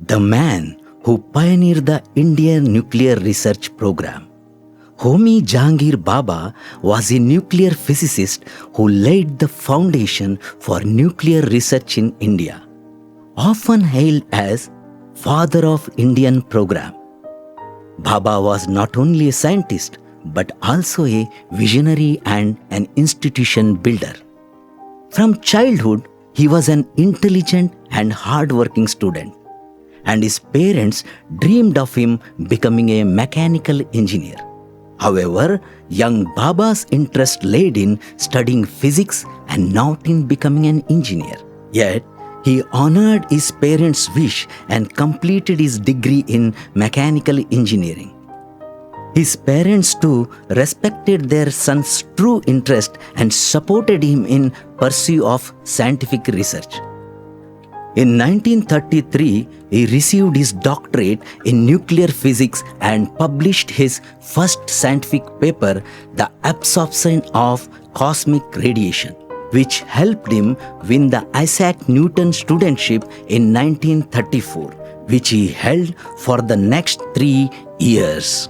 the man who pioneered the Indian nuclear research program. Homi Jahangir Baba was a nuclear physicist who laid the foundation for nuclear research in India, often hailed as father of Indian program. Baba was not only a scientist but also a visionary and an institution builder. From childhood, he was an intelligent and hard-working student, and his parents dreamed of him becoming a mechanical engineer. However, young Baba's interest laid in studying physics and not in becoming an engineer. Yet, he honored his parents' wish and completed his degree in mechanical engineering. His parents too respected their son's true interest and supported him in pursuit of scientific research. In 1933, he received his doctorate in nuclear physics and published his first scientific paper, The Absorption of Cosmic Radiation, which helped him win the Isaac Newton Studentship in 1934, which he held for the next 3 years.